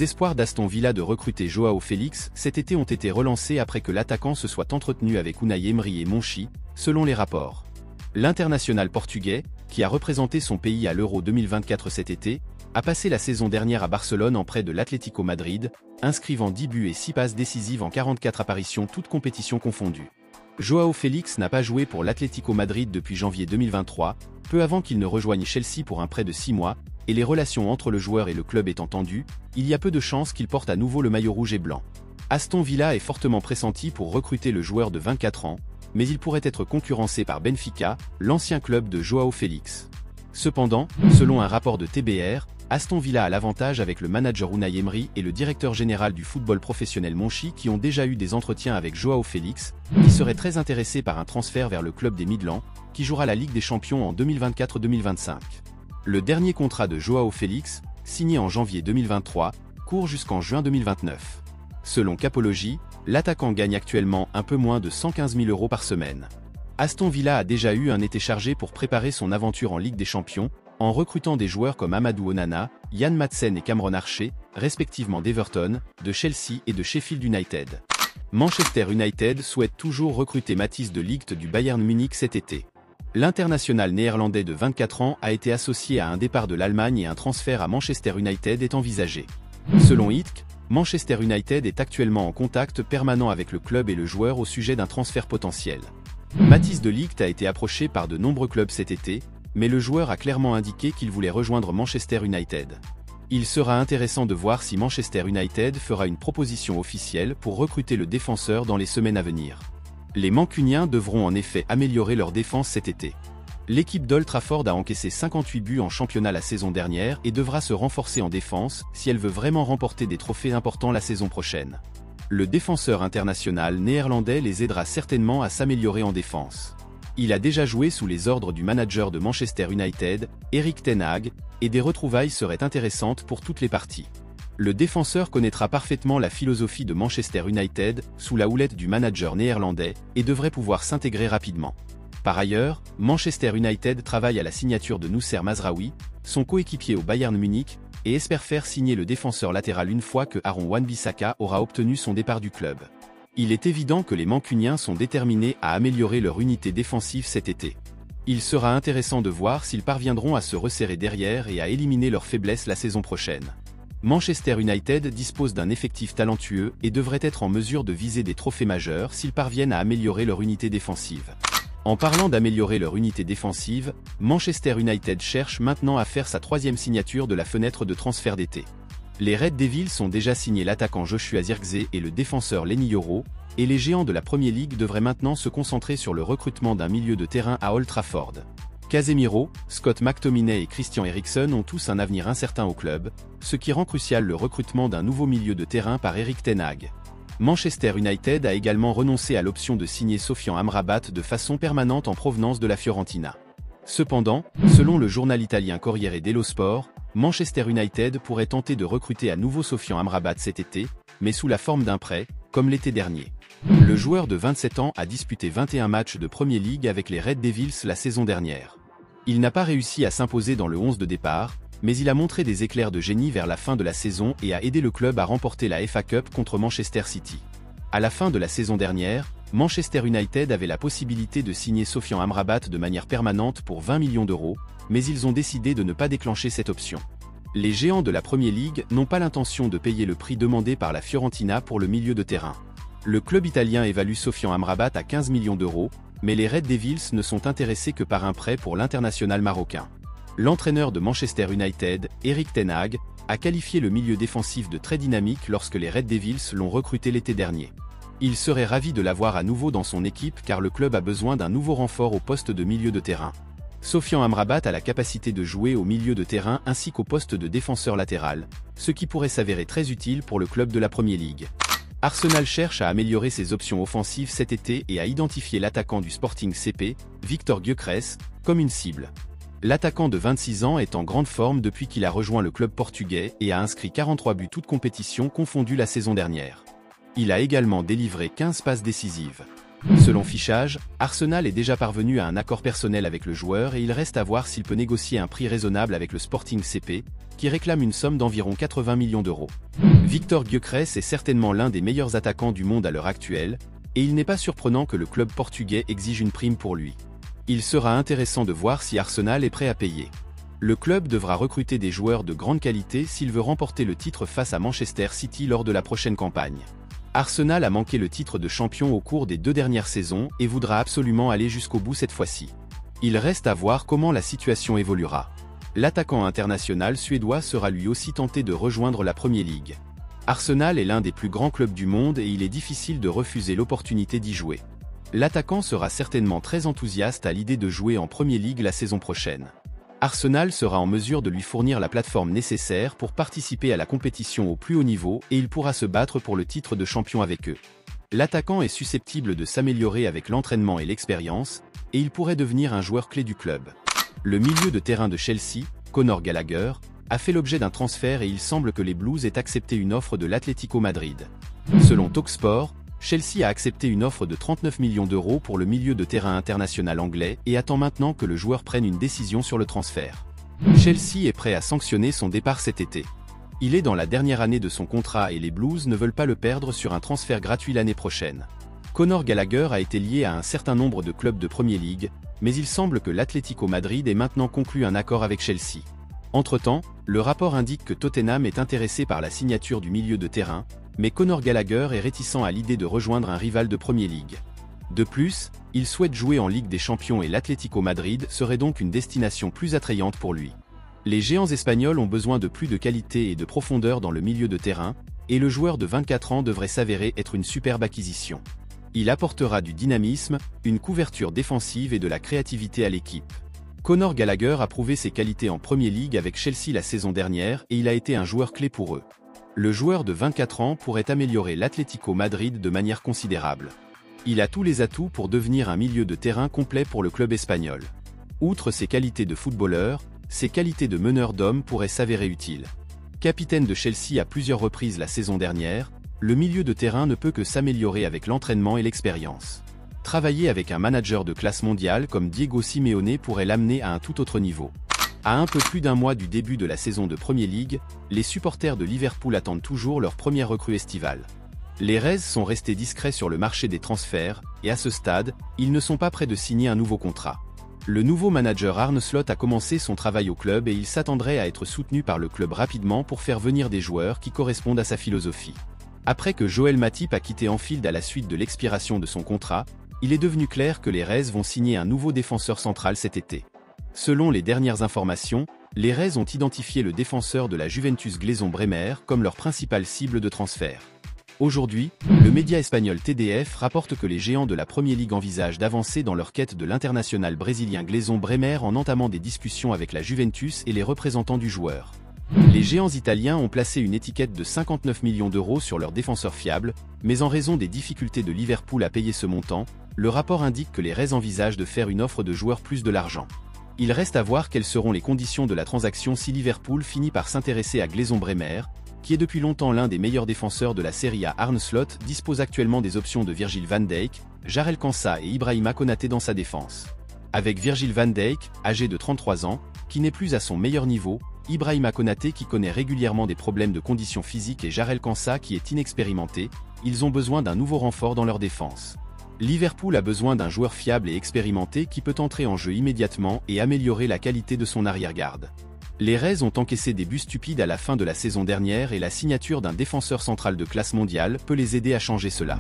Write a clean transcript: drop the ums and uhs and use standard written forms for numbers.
Les espoirs d'Aston Villa de recruter Joao Félix cet été ont été relancés après que l'attaquant se soit entretenu avec Unai Emery et Monchi, selon les rapports. L'international portugais, qui a représenté son pays à l'Euro 2024 cet été, a passé la saison dernière à Barcelone en prêt de l'Atlético Madrid, inscrivant 10 buts et 6 passes décisives en 44 apparitions toutes compétitions confondues. Joao Félix n'a pas joué pour l'Atlético Madrid depuis janvier 2023, peu avant qu'il ne rejoigne Chelsea pour un prêt de 6 mois, et les relations entre le joueur et le club étant tendues, il y a peu de chances qu'il porte à nouveau le maillot rouge et blanc. Aston Villa est fortement pressenti pour recruter le joueur de 24 ans, mais il pourrait être concurrencé par Benfica, l'ancien club de Joao Félix. Cependant, selon un rapport de TBR, Aston Villa a l'avantage avec le manager Unai Emery et le directeur général du football professionnel Monchi qui ont déjà eu des entretiens avec Joao Félix, qui serait très intéressé par un transfert vers le club des Midlands, qui jouera la Ligue des Champions en 2024-2025. Le dernier contrat de Joao Félix, signé en janvier 2023, court jusqu'en juin 2029. Selon Capology, l'attaquant gagne actuellement un peu moins de 115 000 € par semaine. Aston Villa a déjà eu un été chargé pour préparer son aventure en Ligue des Champions, en recrutant des joueurs comme Amadou Onana, Yann Madsen et Cameron Archer, respectivement d'Everton, de Chelsea et de Sheffield United. Manchester United souhaite toujours recruter Matthijs de Ligt du Bayern Munich cet été. L'international néerlandais de 24 ans a été associé à un départ de l'Allemagne et un transfert à Manchester United est envisagé. Selon ITK, Manchester United est actuellement en contact permanent avec le club et le joueur au sujet d'un transfert potentiel. Matthijs de Ligt a été approché par de nombreux clubs cet été, mais le joueur a clairement indiqué qu'il voulait rejoindre Manchester United. Il sera intéressant de voir si Manchester United fera une proposition officielle pour recruter le défenseur dans les semaines à venir. Les Mancuniens devront en effet améliorer leur défense cet été. L'équipe d'Old Trafford a encaissé 58 buts en championnat la saison dernière et devra se renforcer en défense si elle veut vraiment remporter des trophées importants la saison prochaine. Le défenseur international néerlandais les aidera certainement à s'améliorer en défense. Il a déjà joué sous les ordres du manager de Manchester United, Erik ten Hag, et des retrouvailles seraient intéressantes pour toutes les parties. Le défenseur connaîtra parfaitement la philosophie de Manchester United, sous la houlette du manager néerlandais, et devrait pouvoir s'intégrer rapidement. Par ailleurs, Manchester United travaille à la signature de Noussair Mazraoui, son coéquipier au Bayern Munich, et espère faire signer le défenseur latéral une fois que Aaron Wan-Bissaka aura obtenu son départ du club. Il est évident que les Mancuniens sont déterminés à améliorer leur unité défensive cet été. Il sera intéressant de voir s'ils parviendront à se resserrer derrière et à éliminer leurs faiblesses la saison prochaine. Manchester United dispose d'un effectif talentueux et devrait être en mesure de viser des trophées majeurs s'ils parviennent à améliorer leur unité défensive. En parlant d'améliorer leur unité défensive, Manchester United cherche maintenant à faire sa troisième signature de la fenêtre de transfert d'été. Les Red Devils ont déjà signé l'attaquant Joshua Zirkzee et le défenseur Lenny Yoro, et les géants de la Premier League devraient maintenant se concentrer sur le recrutement d'un milieu de terrain à Old Trafford. Casemiro, Scott McTominay et Christian Eriksen ont tous un avenir incertain au club, ce qui rend crucial le recrutement d'un nouveau milieu de terrain par Erik ten Hag. Manchester United a également renoncé à l'option de signer Sofian Amrabat de façon permanente en provenance de la Fiorentina. Cependant, selon le journal italien Corriere dello Sport, Manchester United pourrait tenter de recruter à nouveau Sofian Amrabat cet été, mais sous la forme d'un prêt, comme l'été dernier. Le joueur de 27 ans a disputé 21 matchs de Premier League avec les Red Devils la saison dernière. Il n'a pas réussi à s'imposer dans le 11 de départ, mais il a montré des éclairs de génie vers la fin de la saison et a aidé le club à remporter la FA Cup contre Manchester City. À la fin de la saison dernière, Manchester United avait la possibilité de signer Sofian Amrabat de manière permanente pour 20 millions €, mais ils ont décidé de ne pas déclencher cette option. Les géants de la Premier League n'ont pas l'intention de payer le prix demandé par la Fiorentina pour le milieu de terrain. Le club italien évalue Sofian Amrabat à 15 millions €, mais les Red Devils ne sont intéressés que par un prêt pour l'international marocain. L'entraîneur de Manchester United, Erik ten Hag, a qualifié le milieu défensif de très dynamique lorsque les Red Devils l'ont recruté l'été dernier. Il serait ravi de l'avoir à nouveau dans son équipe car le club a besoin d'un nouveau renfort au poste de milieu de terrain. Sofian Amrabat a la capacité de jouer au milieu de terrain ainsi qu'au poste de défenseur latéral, ce qui pourrait s'avérer très utile pour le club de la Premier League. Arsenal cherche à améliorer ses options offensives cet été et à identifier l'attaquant du Sporting CP, Victor Gyökeres, comme une cible. L'attaquant de 26 ans est en grande forme depuis qu'il a rejoint le club portugais et a inscrit 43 buts toutes compétitions confondues la saison dernière. Il a également délivré 15 passes décisives. Selon Fichage, Arsenal est déjà parvenu à un accord personnel avec le joueur et il reste à voir s'il peut négocier un prix raisonnable avec le Sporting CP, qui réclame une somme d'environ 80 millions d'euros. Victor Gyökeres est certainement l'un des meilleurs attaquants du monde à l'heure actuelle, et il n'est pas surprenant que le club portugais exige une prime pour lui. Il sera intéressant de voir si Arsenal est prêt à payer. Le club devra recruter des joueurs de grande qualité s'il veut remporter le titre face à Manchester City lors de la prochaine campagne. Arsenal a manqué le titre de champion au cours des 2 dernières saisons et voudra absolument aller jusqu'au bout cette fois-ci. Il reste à voir comment la situation évoluera. L'attaquant international suédois sera lui aussi tenté de rejoindre la Premier League. Arsenal est l'un des plus grands clubs du monde et il est difficile de refuser l'opportunité d'y jouer. L'attaquant sera certainement très enthousiaste à l'idée de jouer en Premier League la saison prochaine. Arsenal sera en mesure de lui fournir la plateforme nécessaire pour participer à la compétition au plus haut niveau et il pourra se battre pour le titre de champion avec eux. L'attaquant est susceptible de s'améliorer avec l'entraînement et l'expérience, et il pourrait devenir un joueur clé du club. Le milieu de terrain de Chelsea, Conor Gallagher, a fait l'objet d'un transfert et il semble que les Blues aient accepté une offre de l'Atlético Madrid. Selon Talksport, Chelsea a accepté une offre de 39 millions d'euros pour le milieu de terrain international anglais et attend maintenant que le joueur prenne une décision sur le transfert. Chelsea est prêt à sanctionner son départ cet été. Il est dans la dernière année de son contrat et les Blues ne veulent pas le perdre sur un transfert gratuit l'année prochaine. Conor Gallagher a été lié à un certain nombre de clubs de Premier League, mais il semble que l'Atlético Madrid ait maintenant conclu un accord avec Chelsea. Entre-temps, le rapport indique que Tottenham est intéressé par la signature du milieu de terrain, mais Conor Gallagher est réticent à l'idée de rejoindre un rival de Premier League. De plus, il souhaite jouer en Ligue des Champions et l'Atlético Madrid serait donc une destination plus attrayante pour lui. Les géants espagnols ont besoin de plus de qualité et de profondeur dans le milieu de terrain, et le joueur de 24 ans devrait s'avérer être une superbe acquisition. Il apportera du dynamisme, une couverture défensive et de la créativité à l'équipe. Conor Gallagher a prouvé ses qualités en Premier League avec Chelsea la saison dernière et il a été un joueur clé pour eux. Le joueur de 24 ans pourrait améliorer l'Atlético Madrid de manière considérable. Il a tous les atouts pour devenir un milieu de terrain complet pour le club espagnol. Outre ses qualités de footballeur, ses qualités de meneur d'hommes pourraient s'avérer utiles. Capitaine de Chelsea à plusieurs reprises la saison dernière, le milieu de terrain ne peut que s'améliorer avec l'entraînement et l'expérience. Travailler avec un manager de classe mondiale comme Diego Simeone pourrait l'amener à un tout autre niveau. À un peu plus d'un mois du début de la saison de Premier League, les supporters de Liverpool attendent toujours leur première recrue estivale. Les Reds sont restés discrets sur le marché des transferts, et à ce stade, ils ne sont pas prêts de signer un nouveau contrat. Le nouveau manager Arne Slot a commencé son travail au club et il s'attendrait à être soutenu par le club rapidement pour faire venir des joueurs qui correspondent à sa philosophie. Après que Joel Matip a quitté Anfield à la suite de l'expiration de son contrat, il est devenu clair que les Reds vont signer un nouveau défenseur central cet été. Selon les dernières informations, les Reds ont identifié le défenseur de la Juventus Gleison Bremer comme leur principale cible de transfert. Aujourd'hui, le média espagnol TDF rapporte que les géants de la Premier League envisagent d'avancer dans leur quête de l'international brésilien Gleison Bremer en entamant des discussions avec la Juventus et les représentants du joueur. Les géants italiens ont placé une étiquette de 59 millions d'euros sur leur défenseur fiable, mais en raison des difficultés de Liverpool à payer ce montant, le rapport indique que les Reds envisagent de faire une offre de joueur plus de l'argent. Il reste à voir quelles seront les conditions de la transaction si Liverpool finit par s'intéresser à Gleison Bremer, qui est depuis longtemps l'un des meilleurs défenseurs de la Serie A. Arne Slot dispose actuellement des options de Virgil van Dijk, Jarell Quansah et Ibrahima Konaté dans sa défense. Avec Virgil van Dijk, âgé de 33 ans, qui n'est plus à son meilleur niveau, Ibrahima Konaté qui connaît régulièrement des problèmes de conditions physiques et Jarell Quansah qui est inexpérimenté, ils ont besoin d'un nouveau renfort dans leur défense. Liverpool a besoin d'un joueur fiable et expérimenté qui peut entrer en jeu immédiatement et améliorer la qualité de son arrière-garde. Les Reds ont encaissé des buts stupides à la fin de la saison dernière et la signature d'un défenseur central de classe mondiale peut les aider à changer cela.